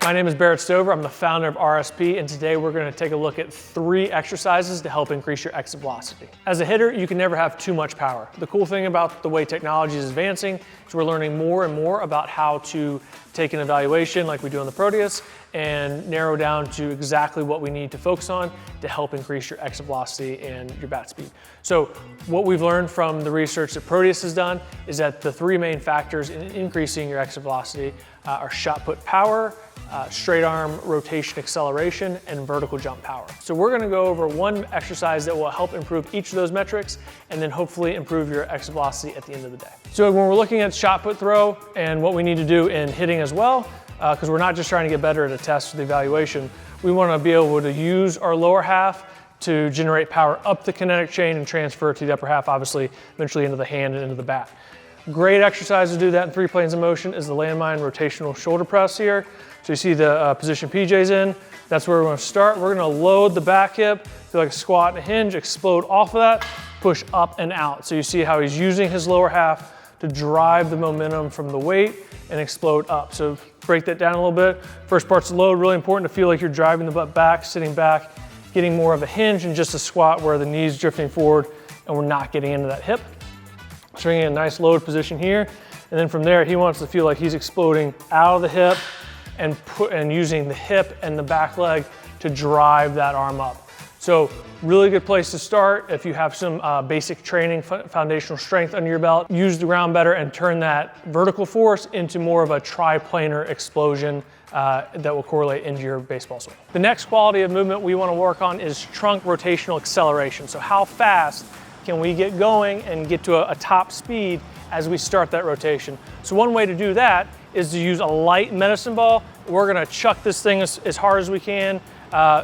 My name is Barrett Stover. I'm the founder of RSP, and today we're going to take a look at 3 exercises to help increase your exit velocity. As a hitter, you can never have too much power. The cool thing about the way technology is advancing is we're learning more and more about how to take an evaluation like we do on the Proteus and narrow down to exactly what we need to focus on to help increase your exit velocity and your bat speed. So what we've learned from the research that Proteus has done is that the 3 main factors in increasing your exit velocity are shot put power, straight arm rotation acceleration, and vertical jump power. So we're gonna go over one exercise that will help improve each of those metrics and then hopefully improve your exit velocity at the end of the day. So when we're looking at shot put throw and what we need to do in hitting as well, because we're not just trying to get better at a test or the evaluation, we wanna be able to use our lower half to generate power up the kinetic chain and transfer to the upper half, obviously, eventually into the hand and into the bat. Great exercise to do that in 3 planes of motion is the Landmine Rotational Shoulder Press here. So you see the position PJ's in, that's where we're gonna start. We're gonna load the back hip, do like a squat and a hinge, explode off of that, push up and out. So you see how he's using his lower half to drive the momentum from the weight and explode up. So break that down a little bit. First part's the load, really important to feel like you're driving the butt back, sitting back, getting more of a hinge and just a squat where the knee's drifting forward and we're not getting into that hip. Bringing a nice load position here. And then from there, he wants to feel like he's exploding out of the hip and using the hip and the back leg to drive that arm up. So really good place to start if you have some basic training, foundational strength under your belt. Use the ground better and turn that vertical force into more of a triplanar explosion that will correlate into your baseball swing. The next quality of movement we want to work on is trunk rotational acceleration. So how fast can we get going and get to a top speed as we start that rotation? So one way to do that is to use a light medicine ball. We're gonna chuck this thing as hard as we can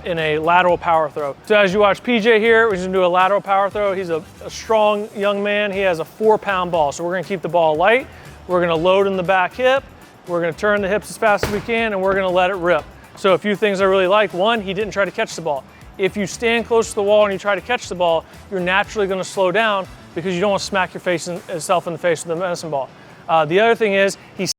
in a lateral power throw. So as you watch PJ here, we're gonna do a lateral power throw. He's a strong young man. He has a 4-pound ball. So we're gonna keep the ball light. We're gonna load in the back hip. We're gonna turn the hips as fast as we can and we're gonna let it rip. So a few things I really like. One, he didn't try to catch the ball. If you stand close to the wall and you try to catch the ball, you're naturally gonna slow down because you don't want to smack yourself in the face with the medicine ball. The other thing is, he's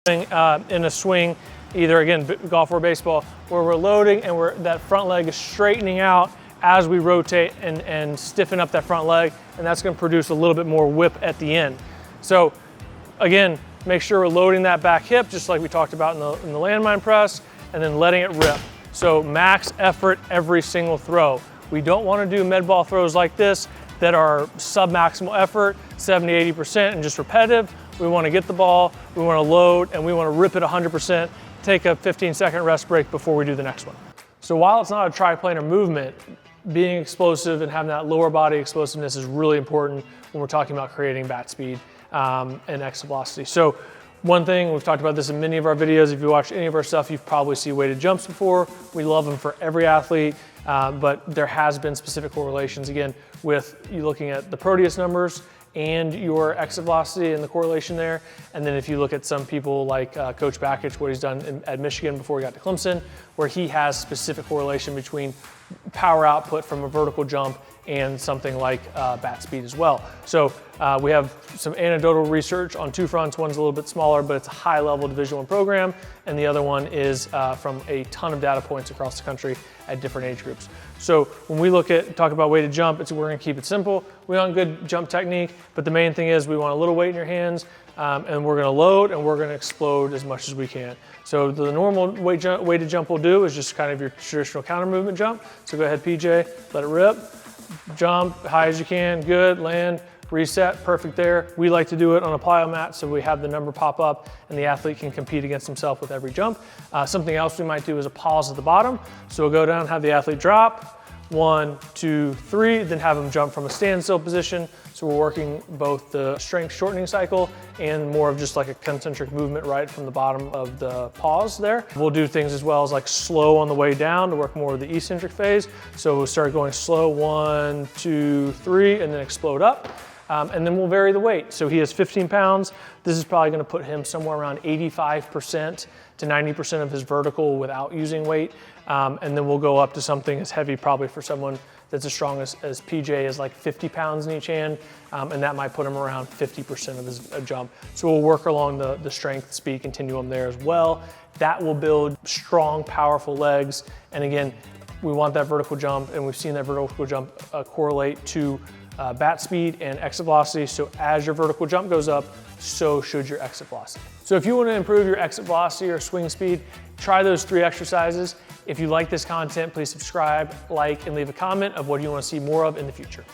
in a swing, either again, golf or baseball, where we're loading and that front leg is straightening out as we rotate and stiffen up that front leg, and that's gonna produce a little bit more whip at the end. So again, make sure we're loading that back hip, just like we talked about in the landmine press, and then letting it rip. So max effort every single throw. We don't wanna do med ball throws like this that are sub-maximal effort, 70, 80%, and just repetitive. We wanna get the ball, we wanna load, and we wanna rip it 100%, take a 15-second rest break before we do the next one. So while it's not a triplanar movement, being explosive and having that lower body explosiveness is really important when we're talking about creating bat speed and exit velocity. So one thing, we've talked about this in many of our videos. If you watch any of our stuff, you've probably seen weighted jumps before. We love them for every athlete, but there has been specific correlations, again, with you looking at the Proteus numbers and your exit velocity and the correlation there. And then if you look at some people like Coach Bakich, what he's done at Michigan before he got to Clemson, where he has specific correlation between power output from a vertical jump and something like bat speed as well. So we have some anecdotal research on 2 fronts. One's a little bit smaller, but it's a high-level Division I program, and the other one is from a ton of data points across the country at different age groups. So when we talk about weighted jump, we're gonna keep it simple. We want good jump technique, but the main thing is we want a little weight in your hands, and we're gonna load and we're gonna explode as much as we can. So the normal weighted jump we'll do is just kind of your traditional counter movement jump. So go ahead, PJ, let it rip. Jump high as you can, good, land, reset, perfect there. We like to do it on a plyo mat so we have the number pop up and the athlete can compete against himself with every jump. Something else we might do is a pause at the bottom. So we'll go down, have the athlete drop, 1, 2, 3, then have them jump from a standstill position. So we're working both the strength shortening cycle and more of just like a concentric movement right from the bottom of the pause there. We'll do things as well as like slow on the way down to work more of the eccentric phase. So we'll start going slow, 1, 2, 3, and then explode up. And then we'll vary the weight. So he has 15 pounds. This is probably gonna put him somewhere around 85% to 90% of his vertical without using weight. And then we'll go up to something as heavy probably for someone that's as strong as PJ is like 50 pounds in each hand. And that might put him around 50% of his jump. So we'll work along the strength, speed continuum there as well. That will build strong, powerful legs. And again, we want that vertical jump, and we've seen that vertical jump correlate to bat speed and exit velocity. So as your vertical jump goes up, so should your exit velocity. So if you want to improve your exit velocity or swing speed, try those 3 exercises. If you like this content, please subscribe, like, and leave a comment of what you want to see more of in the future.